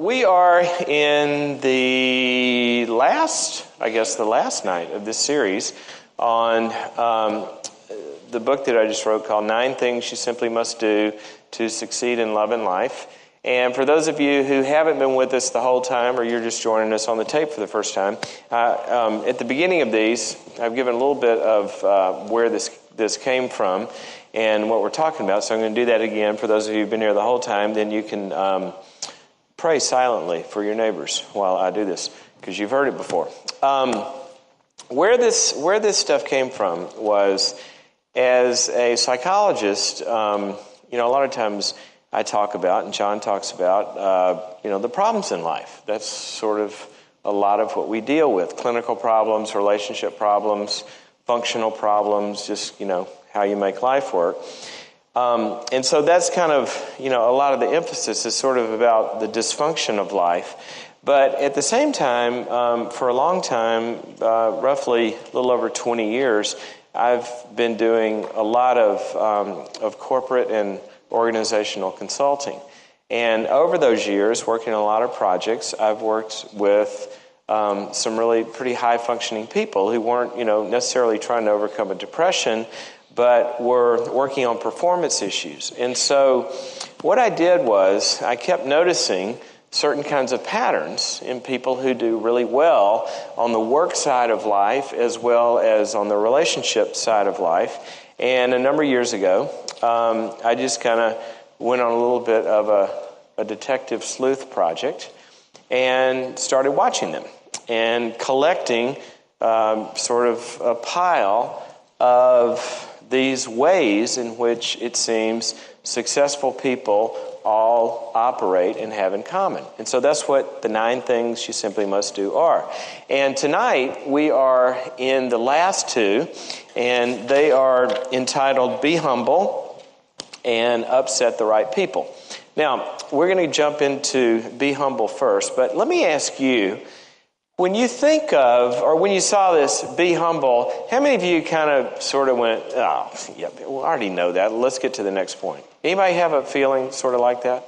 We are in the last night of this series on the book that I just wrote called 9 Things You Simply Must Do to Succeed in Love and Life. And for those of you who haven't been with us the whole time, or you're just joining us on the tape for the first time, at the beginning of these, I've given a little bit of where this came from and what we're talking about. So I'm going to do that again. For those of you who've been here the whole time, then you can pray silently for your neighbors while I do this, because you've heard it before. Where this stuff came from was, as a psychologist, a lot of times I talk about, and John talks about, the problems in life. That's sort of a lot of what we deal with: clinical problems, relationship problems, functional problems, just, how you make life work. And so that's kind of, a lot of the emphasis is sort of about the dysfunction of life. But at the same time, for a long time, roughly a little over 20 years, I've been doing a lot of corporate and organizational consulting. And over those years, working on a lot of projects, I've worked with some really pretty high-functioning people who weren't, necessarily trying to overcome a depression, but were working on performance issues. And so what I did was I kept noticing certain kinds of patterns in people who do really well on the work side of life as well as on the relationship side of life. And a number of years ago, I just kind of went on a little bit of a detective sleuth project and started watching them and collecting sort of a pile of these ways in which it seems successful people all operate and have in common. And so that's what the 9 things you simply must do are. And tonight we are in the last 2, and they are entitled Be Humble and Upset the Right People. Now, we're going to jump into Be Humble first, but let me ask you, when you think of, or when you saw this, Be Humble, how many of you kind of sort of went, oh, yeah, we already know that. Let's get to the next point. Anybody have a feeling sort of like that?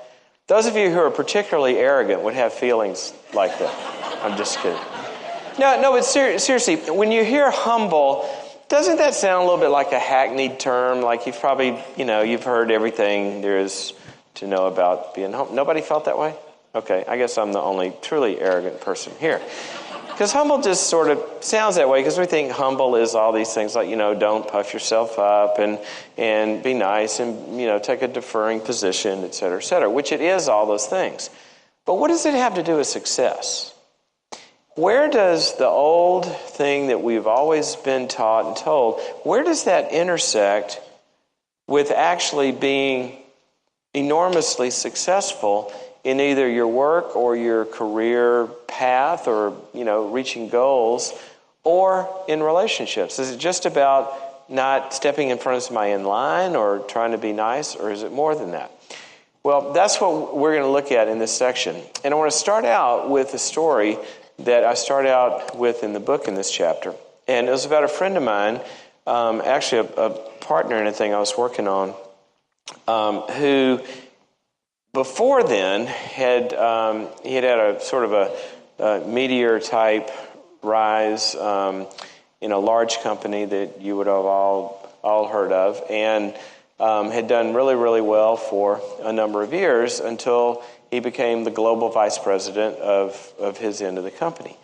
Those of you who are particularly arrogant would have feelings like that. I'm just kidding. No, but seriously, when you hear humble, doesn't that sound a little bit like a hackneyed term? Like you've probably, you've heard everything there is to know about being humble. Nobody felt that way? Okay, I guess I'm the only truly arrogant person here. Because humble just sort of sounds that way, because we think humble is all these things like, don't puff yourself up and be nice and, take a deferring position, et cetera, which it is all those things. But what does it have to do with success? Where does the old thing that we've always been taught and told, where does that intersect with actually being enormously successful in either your work or your career path or, reaching goals, or in relationships? Is it just about not stepping in front of somebody in line or trying to be nice, or is it more than that? Well, that's what we're going to look at in this section. And I want to start out with a story that I start out with in the book in this chapter. And it was about a friend of mine, actually a partner in a thing I was working on, who before then he had a sort of a meteor type rise in a large company that you would have all heard of, and had done really, really well for a number of years until he became the global vice president of his end of the company.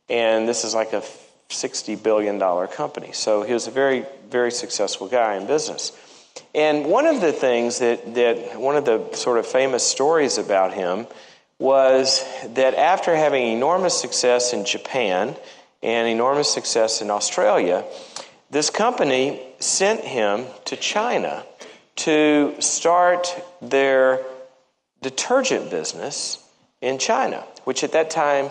And this is like a $60 billion company. So he was a very, very successful guy in business. And one of the things that one of the sort of famous stories about him was that after having enormous success in Japan and enormous success in Australia, this company sent him to China to start their detergent business in China, which at that time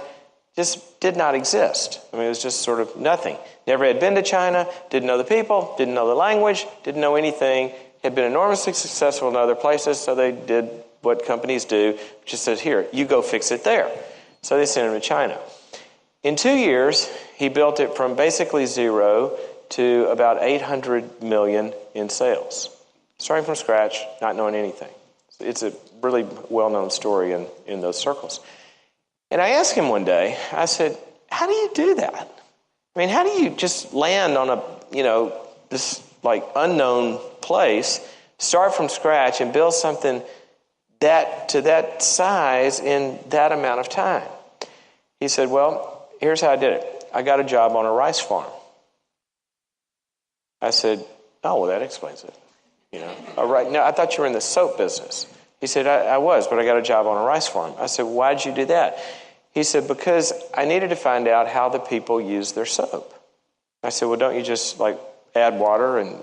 just did not exist. I mean, it was just sort of nothing. Never had been to China, didn't know the people, didn't know the language, didn't know anything, had been enormously successful in other places, so they did what companies do, just said, here, you go fix it there. So they sent him to China. In 2 years, he built it from basically zero to about 800 million in sales. Starting from scratch, not knowing anything. It's a really well-known story in those circles. And I asked him one day, I said, how do you do that? I mean, how do you just land on this like unknown place, start from scratch and build something to that size in that amount of time? He said, well, here's how I did it. I got a job on a rice farm. I said, oh, well, that explains it. All right, now I thought you were in the soap business. He said, I was, but I got a job on a rice farm. I said, why'd you do that? He said, because I needed to find out how the people use their soap. I said, well, don't you just add water and,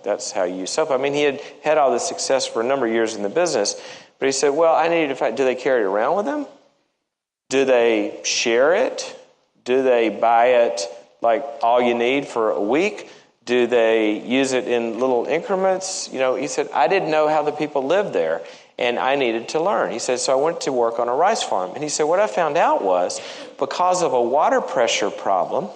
that's how you use soap. I mean, he had all this success for a number of years in the business, but he said, well, I needed to find, do they carry it around with them? Do they share it? Do they buy it all you need for a week? Do they use it in little increments? He said, I didn't know how the people lived there, and I needed to learn. He said, so I went to work on a rice farm. And he said, what I found out was because of a water pressure problem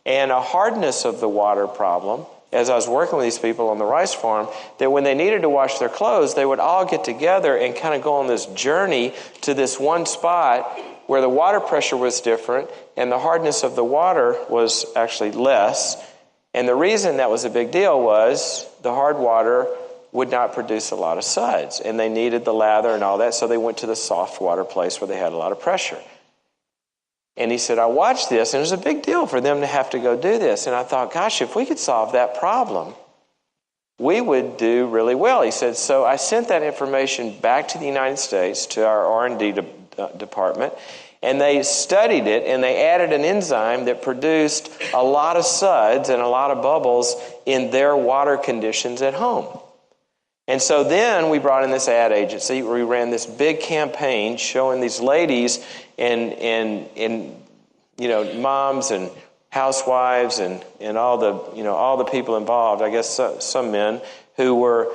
and a hardness of the water problem, as I was working with these people on the rice farm, that when they needed to wash their clothes, they would all get together and kind of go on this journey to this one spot where the water pressure was different and the hardness of the water was actually less. And the reason that was a big deal was the hard water would not produce a lot of suds, and they needed the lather and all that, so they went to the soft water place where they had a lot of pressure. And he said, I watched this, and it was a big deal for them to have to go do this. And I thought, gosh, if we could solve that problem, we would do really well. He said, so I sent that information back to the United States, to our R&D department, and they studied it, and they added an enzyme that produced a lot of suds and a lot of bubbles in their water conditions at home. And so then we brought in this ad agency. We ran this big campaign showing these ladies and moms and housewives and all the people involved, I guess some men, who were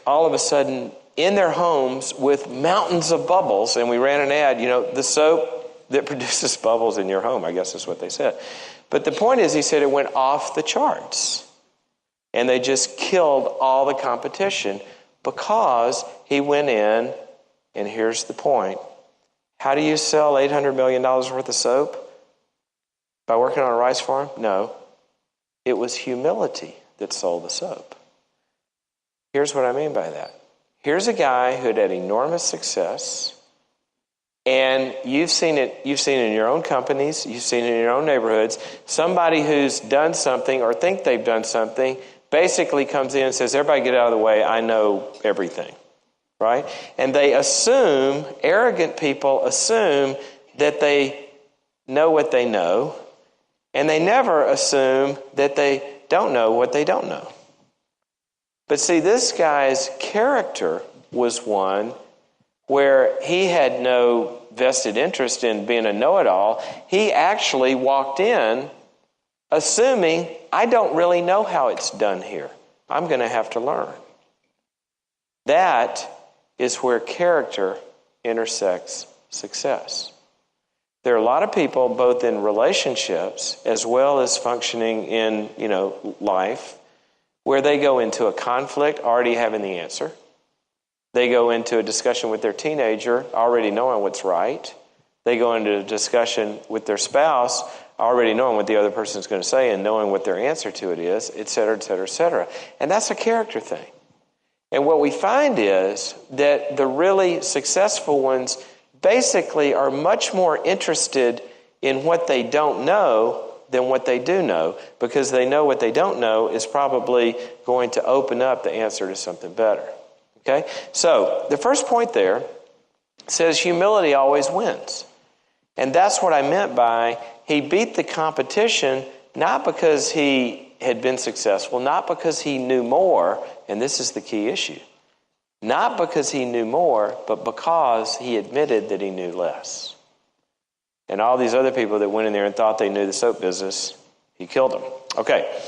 all of a sudden in their homes with mountains of bubbles. And we ran an ad, the soap that produces bubbles in your home, I guess is what they said. But the point is, he said it went off the charts. And they just killed all the competition because he went in, and here's the point. How do you sell $800 million worth of soap? By working on a rice farm? No. It was humility that sold the soap. Here's what I mean by that. Here's a guy who had enormous success, and you've seen it in your own companies, you've seen it in your own neighborhoods. Somebody who's done something or think they've done something basically comes in and says, everybody get out of the way, I know everything, right? And they assume, arrogant people assume that they know what they know, and they never assume that they don't know what they don't know. But see, this guy's character was one where he had no vested interest in being a know-it-all. He actually walked in assuming, I don't really know how it's done here. I'm going to have to learn. That is where character intersects success. There are a lot of people, both in relationships as well as functioning in, life, where they go into a conflict already having the answer. They go into a discussion with their teenager already knowing what's right. They go into a discussion with their spouse already knowing what the other person is going to say and knowing what their answer to it is, et cetera, et cetera, et cetera. And that's a character thing. And what we find is that the really successful ones basically are much more interested in what they don't know than what they do know, because they know what they don't know is probably going to open up the answer to something better. Okay? So the first point there says humility always wins. And that's what I meant by he beat the competition not because he had been successful, not because he knew more, and this is the key issue. Not because he knew more, but because he admitted that he knew less. And all these other people that went in there and thought they knew the soap business, he killed them. Okay,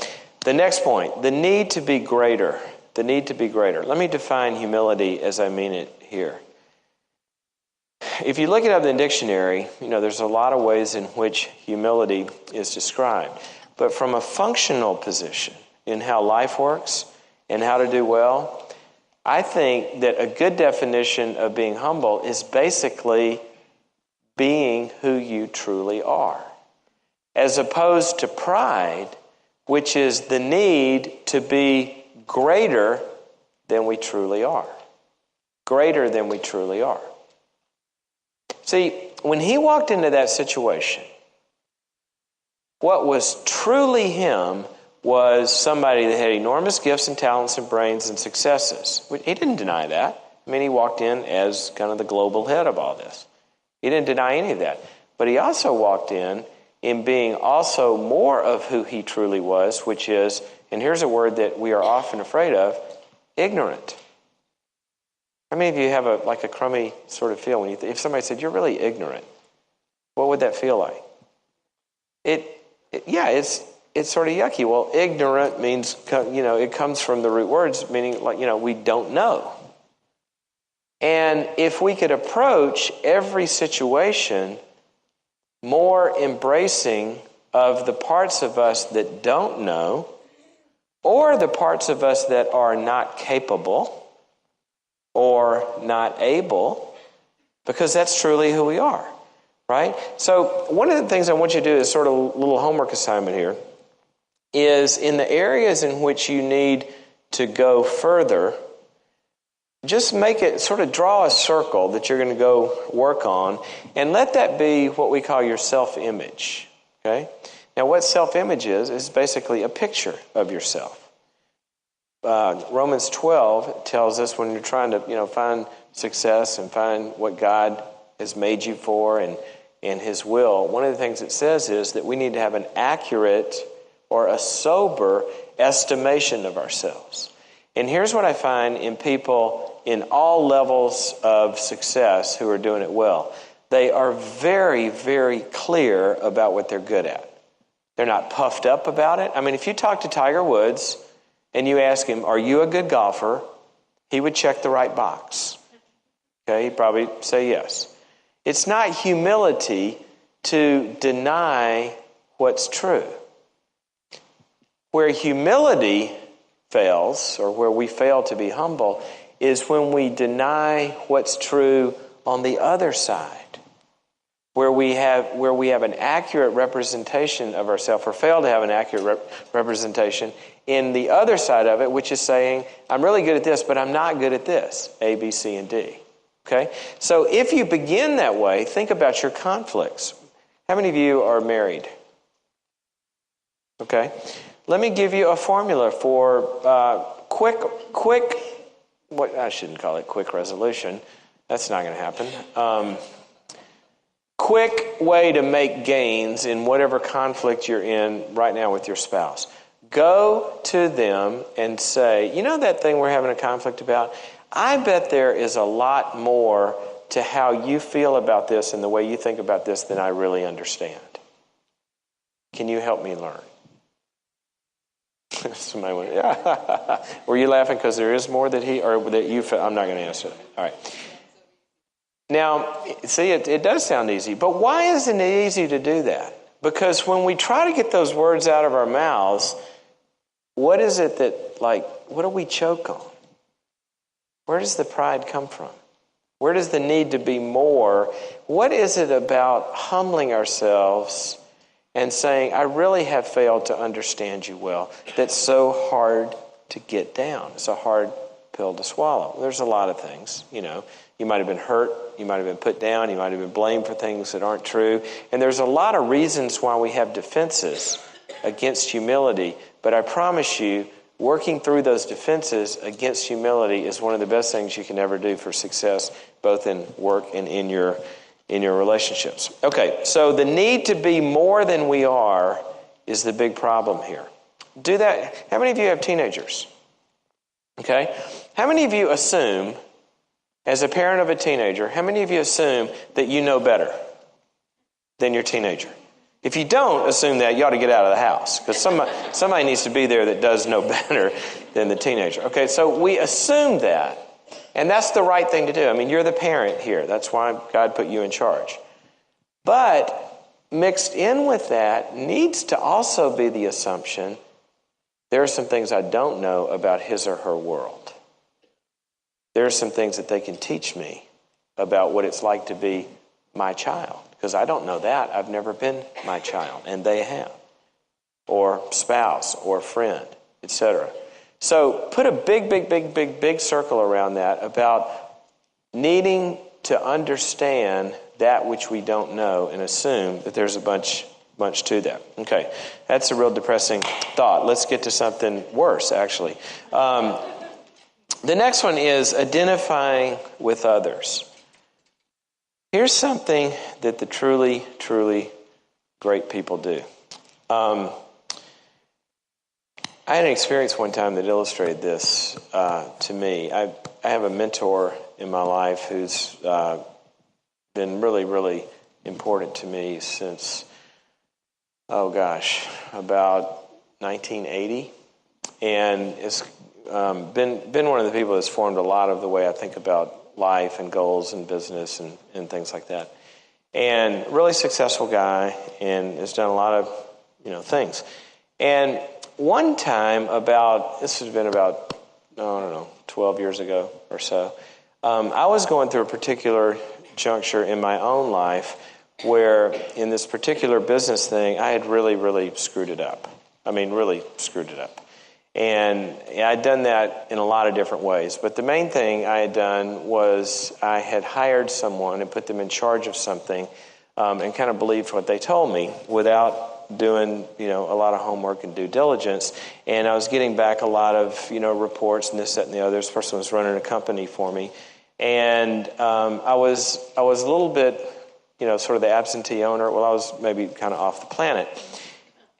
the next point, the need to be greater. The need to be greater. Let me define humility as I mean it here. If you look it up in the dictionary, there's a lot of ways in which humility is described. But from a functional position in how life works and how to do well, I think that a good definition of being humble is basically being who you truly are, as opposed to pride, which is the need to be greater than we truly are. Greater than we truly are. See, when he walked into that situation, what was truly him was somebody that had enormous gifts and talents and brains and successes. He didn't deny that. I mean, he walked in as kind of the global head of all this. He didn't deny any of that. But he also walked in being also more of who he truly was, which is, and here's a word that we are often afraid of, ignorant. How many of you have a crummy sort of feel when if somebody said, you're really ignorant? What would that feel like? It's sort of yucky. Well, ignorant means, it comes from the root words meaning we don't know. And if we could approach every situation more embracing of the parts of us that don't know, or the parts of us that are not capable or not able, because that's truly who we are, right? So one of the things I want you to do is sort of a little homework assignment here, is in the areas in which you need to go further, just make it, sort of draw a circle that you're going to go work on, and let that be what we call your self-image, okay? Now, what self-image is basically a picture of yourself. Romans 12 tells us when you're trying to, find success and find what God has made you for and His will, one of the things it says is that we need to have an accurate or a sober estimation of ourselves. And here's what I find in people in all levels of success who are doing it well. They are very, very clear about what they're good at. They're not puffed up about it. I mean, if you talk to Tiger Woods and you ask him, are you a good golfer? He would check the right box. Okay, he'd probably say yes. It's not humility to deny what's true. Where humility fails, or where we fail to be humble, is when we deny what's true on the other side. Where we have an accurate representation of ourselves, or fail to have an accurate representation in the other side of it, which is saying, I'm really good at this, but I'm not good at this, A, B, C, and D. Okay? So if you begin that way, think about your conflicts. How many of you are married? Okay? Let me give you a formula for quick, what I shouldn't call it quick resolution. That's not going to happen. Quick way to make gains in whatever conflict you're in right now with your spouse. Go to them and say, you know that thing we're having a conflict about? I bet there is a lot more to how you feel about this and the way you think about this than I really understand. Can you help me learn? Somebody went, yeah. Were you laughing because there is more that you feel? I'm not going to answer that. All right. Now, see, it does sound easy, but why isn't it easy to do that? Because when we try to get those words out of our mouths, what is it that, what do we choke on? Where does the pride come from? Where does the need to be more? What is it about humbling ourselves and saying, I really have failed to understand you well, that's so hard to get down? It's a hard pill to swallow. There's a lot of things, You might have been hurt, you might have been put down, you might have been blamed for things that aren't true. And there's a lot of reasons why we have defenses against humility. But I promise you, working through those defenses against humility is one of the best things you can ever do for success, both in work and in your relationships. Okay, so the need to be more than we are is the big problem here. Do that. How many of you have teenagers? Okay. How many of you assume, as a parent of a teenager, how many of you assume that you know better than your teenager? If you don't assume that, you ought to get out of the house, because somebody needs to be there that does know better than the teenager. Okay, so we assume that, and that's the right thing to do. I mean, you're the parent here. That's why God put you in charge. But mixed in with that needs to also be the assumption, there are some things I don't know about his or her world. There are some things that they can teach me about what it's like to be my child? Because I don't know that. I've never been my child, and they have. Or spouse, or friend, etc. So put a big circle around that about needing to understand that which we don't know and assume that there's a bunch to that. Okay, that's a real depressing thought. Let's get to something worse, actually. The next one is identifying with others. Here's something that the truly, truly great people do. I had an experience one time that illustrated this to me. I have a mentor in my life who's been really, really important to me since, about 1980. And it's been one of the people that's formed a lot of the way I think about life and goals and business and things like that. And really successful guy, and has done a lot of things. And one time, this has been about 12 years ago or so, I was going through a particular juncture in my own life where in this particular business thing, I had really, really screwed it up. I mean, really screwed it up. And I'd done that in a lot of different ways. But the main thing I had done was I had hired someone and put them in charge of something and kind of believed what they told me without doing, a lot of homework and due diligence. And I was getting back a lot of, reports and this, that, and the other. This person was running a company for me. And I was a little bit, sort of the absentee owner. Well, I was maybe kind of off the planet.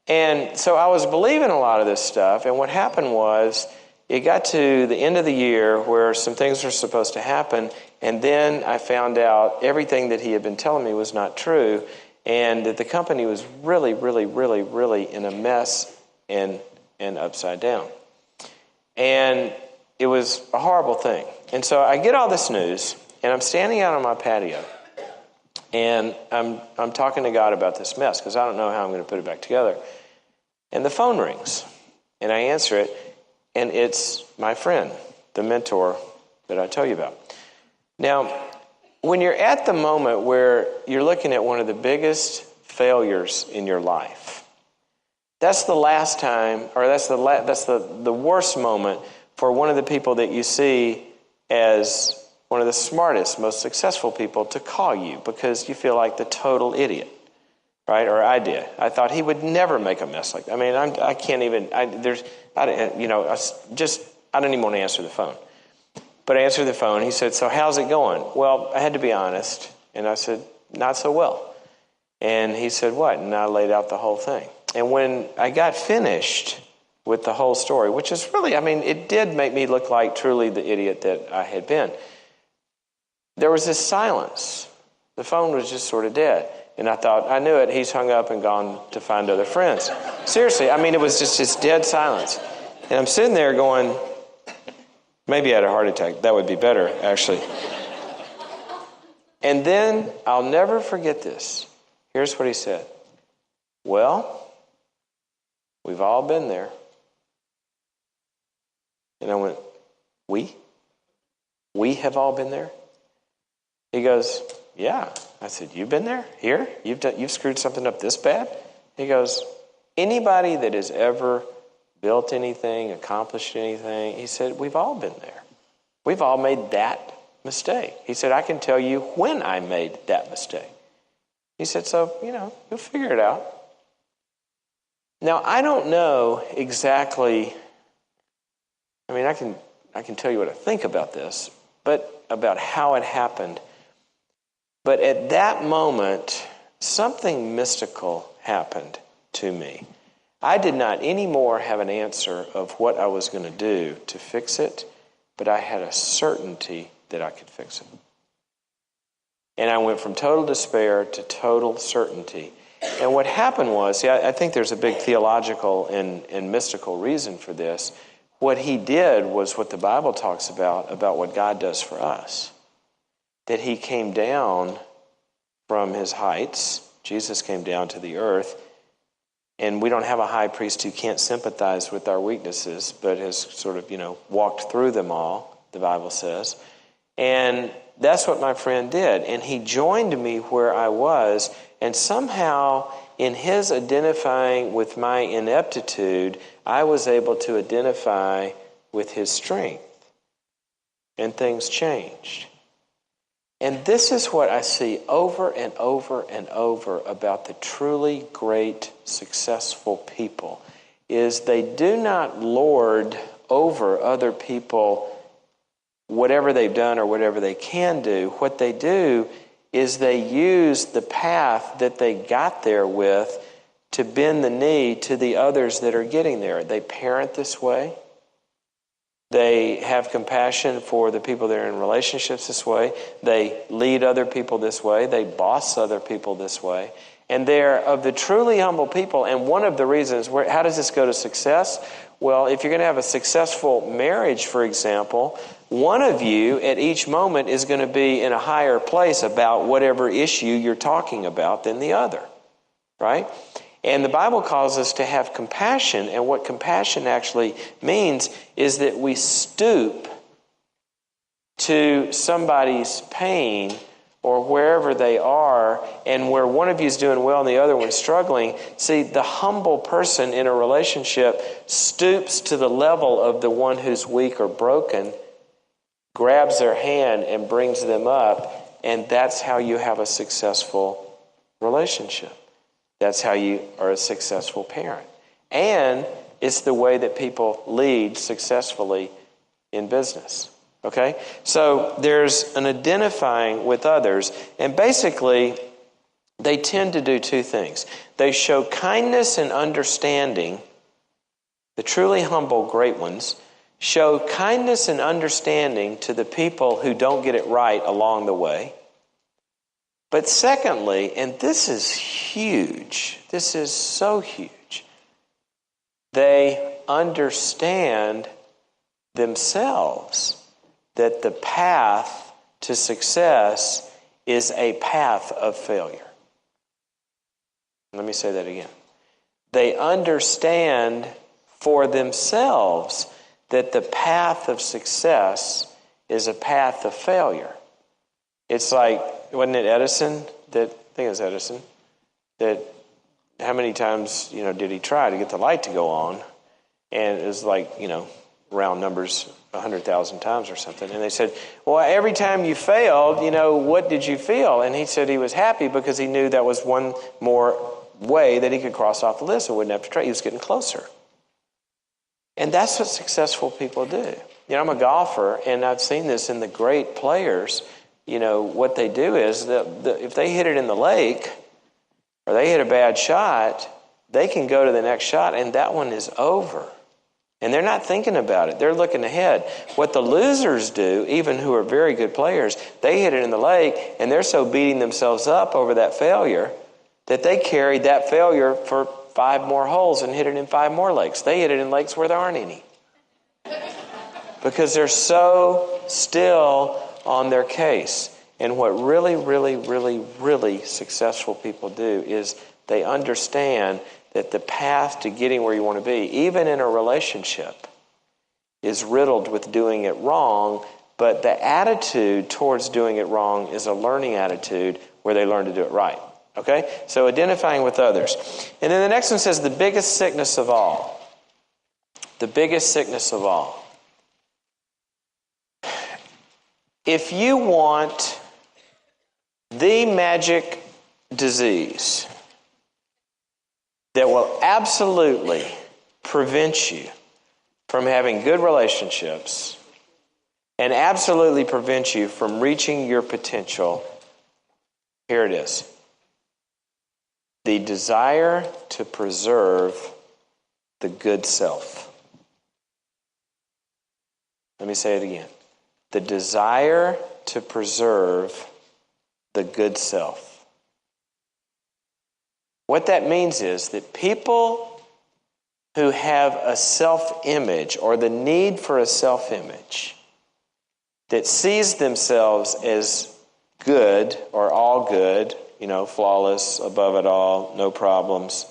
And so I was believing a lot of this stuff. And what happened was it got to the end of the year where some things were supposed to happen. And then I found out everything that he had been telling me was not true. And that the company was really, really, really, really in a mess and upside down. And it was a horrible thing. And so I get all this news, and I'm standing out on my patio, and I'm talking to God about this mess, because I don't know how I'm going to put it back together. And the phone rings, and I answer it, and it's my friend, the mentor that I tell you about. Now, when you're at the moment where you're looking at one of the biggest failures in your life, that's the last time, or that's the worst moment for one of the people that you see as one of the smartest, most successful people to call you, because you feel like the total idiot, right? Or I did. I thought he would never make a mess like that. I mean, I can't even. I don't even want to answer the phone. But I answered the phone. He said, "So how's it going?" Well, I had to be honest. And I said, "Not so well." And he said, "What?" And I laid out the whole thing. And when I got finished with the whole story, which is really, it did make me look like truly the idiot that I had been. There was this silence. The phone was just sort of dead. And I thought, I knew it. He's hung up and gone to find other friends. Seriously, it was just this dead silence. And I'm sitting there going, maybe I had a heart attack. That would be better, actually. And then, I'll never forget this. Here's what he said. "Well, we've all been there." And I went, "We? We have all been there?" He goes, "Yeah." I said, "You've been there? Here? You've screwed something up this bad?" He goes, "Anybody that has ever built anything, accomplished anything," he said, "we've all been there. We've all made that mistake." He said, "I can tell you when I made that mistake." He said, "So, you'll figure it out." Now, I don't know exactly, I can tell you what I think about this, but about how it happened. But at that moment, something mystical happened to me. I did not anymore have an answer of what I was going to do to fix it, but I had a certainty that I could fix it. And I went from total despair to total certainty. And what happened was, I think there's a big theological and mystical reason for this. What he did was what the Bible talks about what God does for us. That he came down from his heights. Jesus came down to the earth. And we don't have a high priest who can't sympathize with our weaknesses, but has sort of, walked through them all, the Bible says. And that's what my friend did. And he joined me where I was, and somehow in his identifying with my ineptitude, I was able to identify with his strength. And things changed. And this is what I see over and over and over about the truly great, successful people, is they do not lord over other people whatever they've done or whatever they can do. What they do is they use the path that they got there with to bend the knee to the others that are getting there. They parent this way. They have compassion for the people that are in relationships this way. They lead other people this way. They boss other people this way. And they're of the truly humble people. And one of the reasons, how does this go to success? Well, if you're going to have a successful marriage, for example, one of you at each moment is going to be in a higher place about whatever issue you're talking about than the other, right? And the Bible calls us to have compassion, and what compassion actually means is that we stoop to somebody's pain or wherever they are, and where one of you is doing well and the other one's struggling. See, the humble person in a relationship stoops to the level of the one who's weak or broken, grabs their hand and brings them up, and that's how you have a successful relationship. That's how you are a successful parent. And it's the way that people lead successfully in business. Okay? So there's an identifying with others, and basically they tend to do two things. They show kindness and understanding. The truly humble great ones show kindness and understanding to the people who don't get it right along the way. But secondly, and this is huge, this is so huge, they understand themselves that the path to success is a path of failure. Let me say that again. They understand for themselves that the path of success is a path of failure. It's like, wasn't it Edison I think it was Edison, that how many times, did he try to get the light to go on? And it was like, round numbers, 100,000 times or something. And they said, well, every time you failed, what did you feel? And he said he was happy because he knew that was one more way that he could cross off the list and wouldn't have to try. He was getting closer. And that's what successful people do. I'm a golfer, and I've seen this in the great players. What they do is that if they hit it in the lake or they hit a bad shot, they can go to the next shot, and that one is over. And they're not thinking about it. They're looking ahead. What the losers do, even who are very good players, they hit it in the lake, and they're so beating themselves up over that failure that they carried that failure for 5 more holes and hit it in 5 more lakes. They hit it in lakes where there aren't any. Because they're so still on their case. And what really, really, really, really successful people do is they understand that the path to getting where you want to be, even in a relationship, is riddled with doing it wrong, but the attitude towards doing it wrong is a learning attitude where they learn to do it right. Okay? So identifying with others. And then the next one says the biggest sickness of all. The biggest sickness of all. If you want the magic disease that will absolutely prevent you from having good relationships and absolutely prevent you from reaching your potential, here it is. The desire to preserve the good self. Let me say it again. The desire to preserve the good self. What that means is that people who have a self-image or the need for a self-image that sees themselves as good or all good, flawless, above it all, no problems,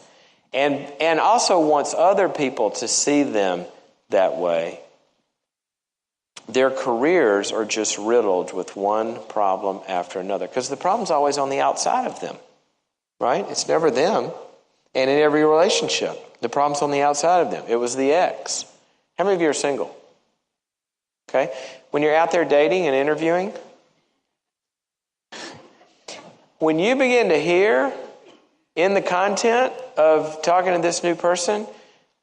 and also wants other people to see them that way, their careers are just riddled with one problem after another. Because the problem's always on the outside of them, right? It's never them. And in every relationship, the problem's on the outside of them. It was the ex. How many of you are single? Okay? When you're out there dating and interviewing, when you begin to hear in the content of talking to this new person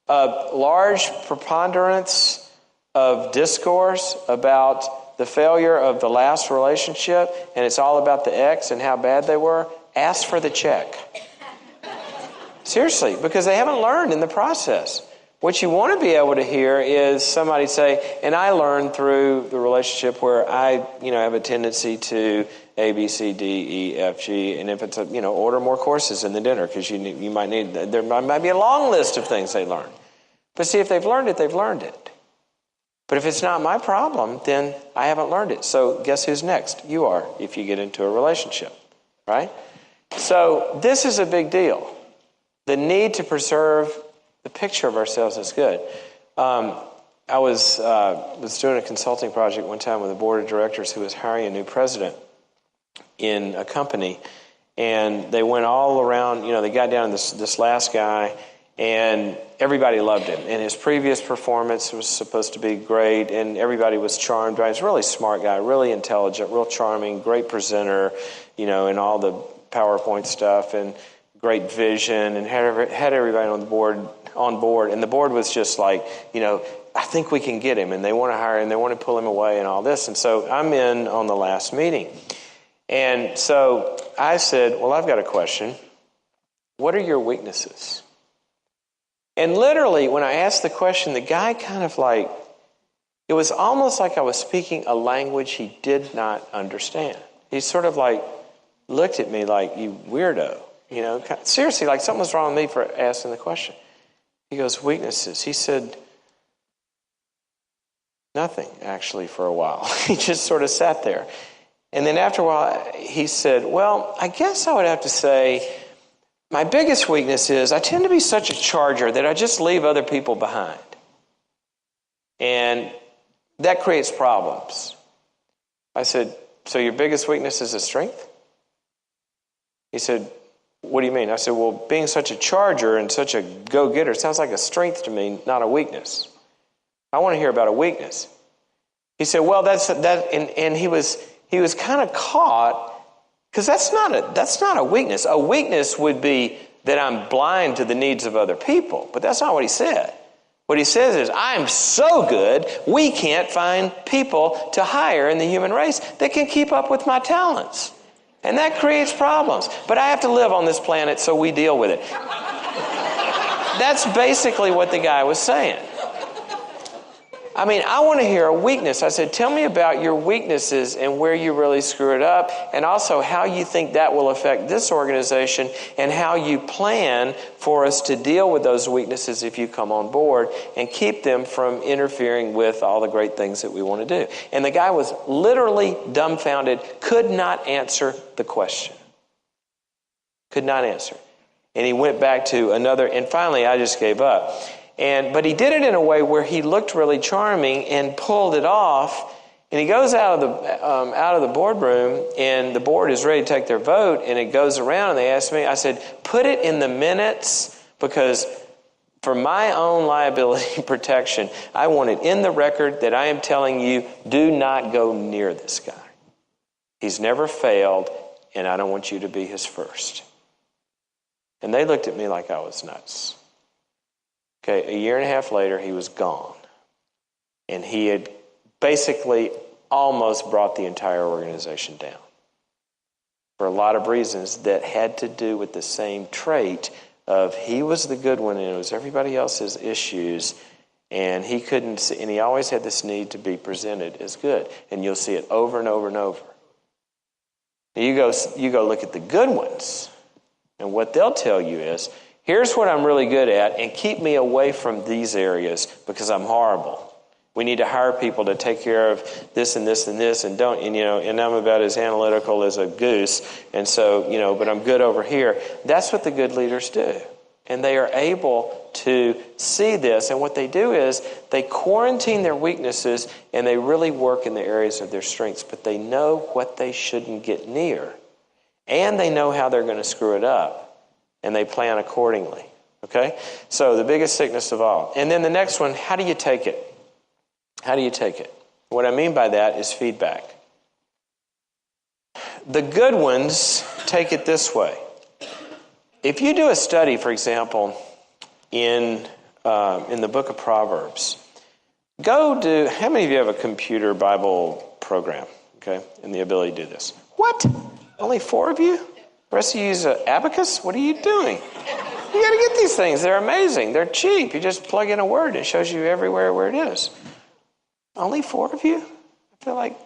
a large preponderance of discourse about the failure of the last relationship, and it's all about the ex and how bad they were, ask for the check. Seriously, because they haven't learned in the process. What you want to be able to hear is somebody say, and I learned through the relationship where I, have a tendency to A, B, C, D, E, F, G, and if it's order more courses in the dinner because you might need, there might be a long list of things they learn. But see, if they've learned it, they've learned it. But if it's not my problem, then I haven't learned it. So guess who's next? You are, if you get into a relationship, right? So this is a big deal. The need to preserve the picture of ourselves is good. I was doing a consulting project one time with a board of directors who was hiring a new president in a company, and they went all around. They got down to this last guy, and everybody loved him. And his previous performance was supposed to be great, and everybody was charmed by him. He's a really smart guy, really intelligent, real charming, great presenter, and all the PowerPoint stuff, and great vision, and had everybody on board. And the board was just like, I think we can get him, and they want to hire him, they want to pull him away and all this. And so I'm in on the last meeting. And so I said, well, I've got a question. What are your weaknesses? And literally, when I asked the question, the guy kind of it was almost like I was speaking a language he did not understand. He sort of looked at me like, you weirdo, seriously, like something was wrong with me for asking the question. He goes, weaknesses. He said, nothing, actually, for a while. He just sort of sat there. And then after a while, he said, well, I guess I would have to say, my biggest weakness is I tend to be such a charger that I just leave other people behind. And that creates problems. I said, so your biggest weakness is a strength? He said, what do you mean? I said, well, being such a charger and such a go-getter sounds like a strength to me, not a weakness. I want to hear about a weakness. He said, well, and he was kind of caught. Because that's not a weakness. A weakness would be that I'm blind to the needs of other people. But that's not what he said. What he says is, I'm so good, we can't find people to hire in the human race that can keep up with my talents. And that creates problems. But I have to live on this planet, so we deal with it. That's basically what the guy was saying. I mean, I want to hear a weakness. I said, tell me about your weaknesses and where you really screw it up, and also how you think that will affect this organization and how you plan for us to deal with those weaknesses if you come on board and keep them from interfering with all the great things that we want to do. And the guy was literally dumbfounded, could not answer the question. Could not answer. And he went back to another, and finally I just gave up. But he did it in a way where he looked really charming and pulled it off. And he goes out of the boardroom, and the board is ready to take their vote. And it goes around, and they asked me. I said, "Put it in the minutes, because for my own liability protection, I want it in the record that I am telling you, do not go near this guy. He's never failed, and I don't want you to be his first." And they looked at me like I was nuts. Okay, a year and a half later, he was gone. And he had basically almost brought the entire organization down for a lot of reasons that had to do with the same trait of he was the good one and it was everybody else's issues, and he couldn't see, and he always had this need to be presented as good. And you'll see it over and over and over. You go look at the good ones, and what they'll tell you is, here's what I'm really good at, and keep me away from these areas because I'm horrible. We need to hire people to take care of this and this and this, and and I'm about as analytical as a goose, and so, but I'm good over here. That's what the good leaders do. And they are able to see this. And what they do is they quarantine their weaknesses and they really work in the areas of their strengths. But they know what they shouldn't get near. And they know how they're going to screw it up. And they plan accordingly. Okay? So the biggest sickness of all. And then the next one, how do you take it? How do you take it? What I mean by that is feedback. The good ones take it this way. If you do a study, for example, in the book of Proverbs, how many of you have a computer Bible program, okay, and the ability to do this? What? Only 4 of you? The rest of you use an abacus? What are you doing? You got to get these things. They're amazing. They're cheap. You just plug in a word and it shows you everywhere where it is. Only 4 of you? I feel like,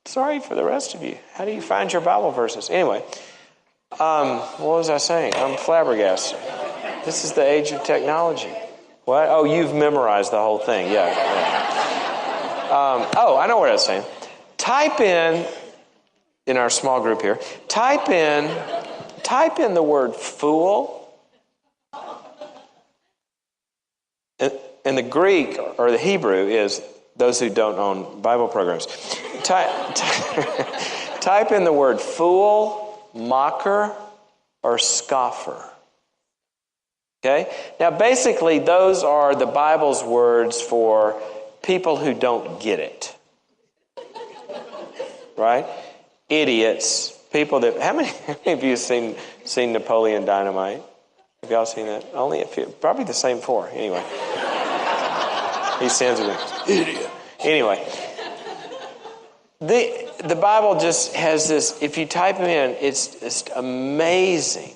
sorry for the rest of you. How do you find your Bible verses? Anyway. What was I saying? I'm flabbergasted. This is the age of technology. What? Oh, you've memorized the whole thing. Yeah. I know what I was saying. Type in our small group here, type in the word fool. And the Greek or the Hebrew is, those who don't own Bible programs. Type in the word fool, mocker, or scoffer. Okay? Now, basically, those are the Bible's words for people who don't get it. Right? Idiots. People that... How many of you have seen Napoleon Dynamite? Have y'all seen that? Only a few. Probably the same 4. Anyway. He sends me. Idiot. Anyway. The Bible just has this, if you type them in, it's just amazing.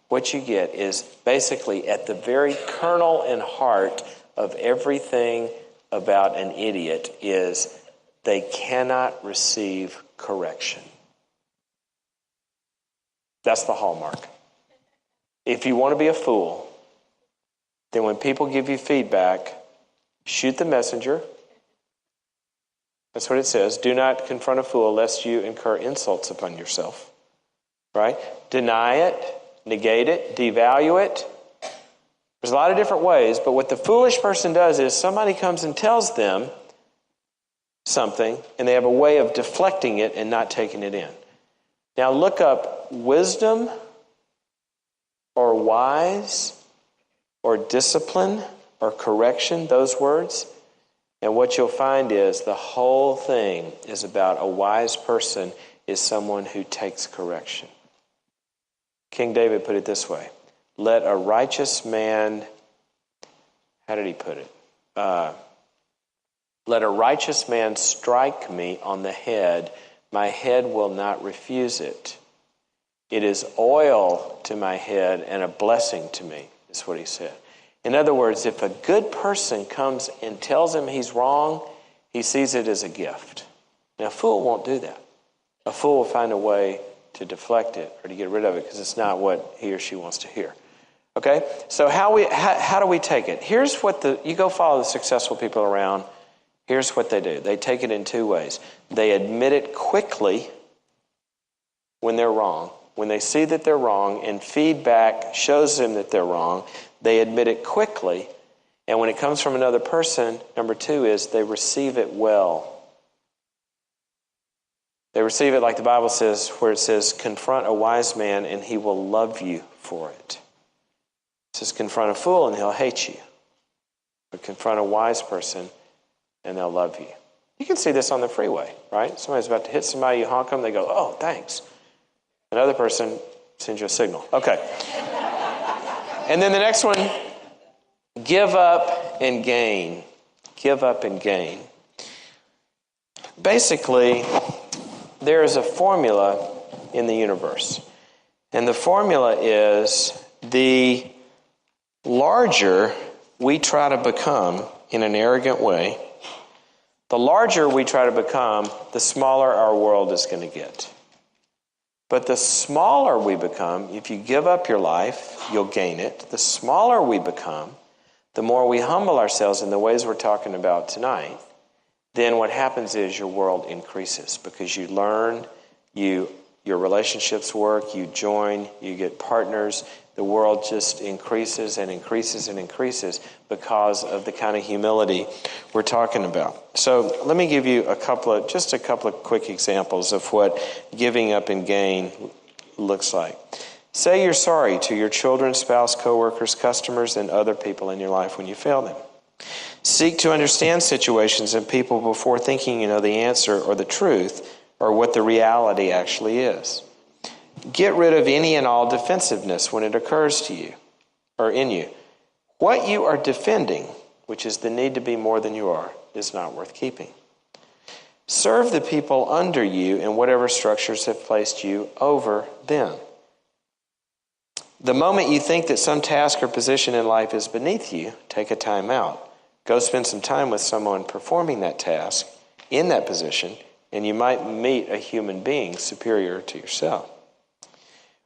What you get is basically at the very kernel and heart of everything about an idiot is they cannot receive correction. That's the hallmark. If you want to be a fool, then when people give you feedback, shoot the messenger. That's what it says. Do not confront a fool lest you incur insults upon yourself. Right? Deny it, negate it, devalue it. There's a lot of different ways, but what the foolish person does is somebody comes and tells them something, and they have a way of deflecting it and not taking it in. Now look up wisdom or wise or discipline or correction, those words. And what you'll find is the whole thing is about a wise person is someone who takes correction. King David put it this way. Let a righteous man, how did he put it? Let a righteous man strike me on the head. My head will not refuse it. It is oil to my head and a blessing to me, is what he said. In other words, if a good person comes and tells him he's wrong, he sees it as a gift. Now, a fool won't do that. A fool will find a way to deflect it or to get rid of it because it's not what he or she wants to hear. Okay? So how do we take it? Here's what you go follow the successful people around. Here's what they do. They take it in 2 ways. They admit it quickly when they're wrong. When they see that they're wrong and feedback shows them that they're wrong, they admit it quickly. And when it comes from another person, number 2 is they receive it well. They receive it like the Bible says, where it says, confront a wise man and he will love you for it. It says, confront a fool and he'll hate you. But confront a wise person and they'll love you. You can see this on the freeway, right? Somebody's about to hit somebody, you honk them, they go, oh, thanks. Another person sends you a signal. Okay. And then the next one, give up and gain. Give up and gain. Basically, there is a formula in the universe. And the formula is the larger we try to become in an arrogant way, the larger we try to become, the smaller our world is going to get. But the smaller we become, if you give up your life, you'll gain it. The smaller we become, the more we humble ourselves in the ways we're talking about tonight, then what happens is your world increases because you learn, your relationships work, you join, you get partners, the world just increases and increases and increases because of the kind of humility we're talking about. So let me give you a couple of quick examples of what giving up and gain looks like. Say you're sorry to your children, spouse, coworkers, customers, and other people in your life when you fail them. Seek to understand situations and people before thinking you know the answer or the truth or what the reality actually is. Get rid of any and all defensiveness when it occurs to you or in you. What you are defending, which is the need to be more than you are, is not worth keeping. Serve the people under you in whatever structures have placed you over them. The moment you think that some task or position in life is beneath you, take a time out. Go spend some time with someone performing that task in that position, and you might meet a human being superior to yourself.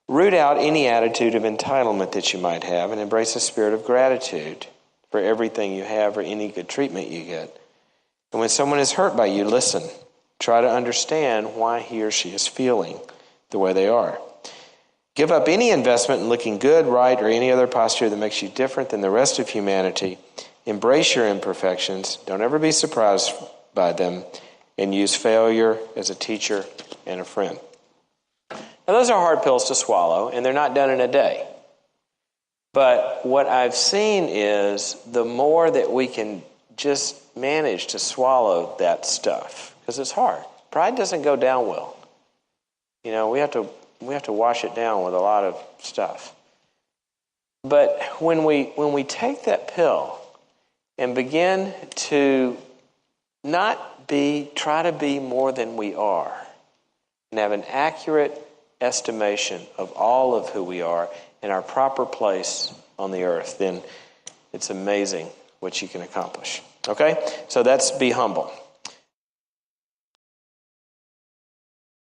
Root out any attitude of entitlement that you might have and embrace a spirit of gratitude for everything you have or any good treatment you get. And when someone is hurt by you, listen. Try to understand why he or she is feeling the way they are. Give up any investment in looking good, right, or any other posture that makes you different than the rest of humanity. Embrace your imperfections. Don't ever be surprised by them. And use failure as a teacher and a friend. Now, those are hard pills to swallow, and they're not done in a day. But what I've seen is the more that we can just manage to swallow that stuff, because it's hard. Pride doesn't go down well. You know, we have to wash it down with a lot of stuff. But when we take that pill and begin to try to be more than we are, and have an accurate estimation of all of who we are and our proper place on the earth, then it's amazing what you can accomplish. Okay? So that's be humble.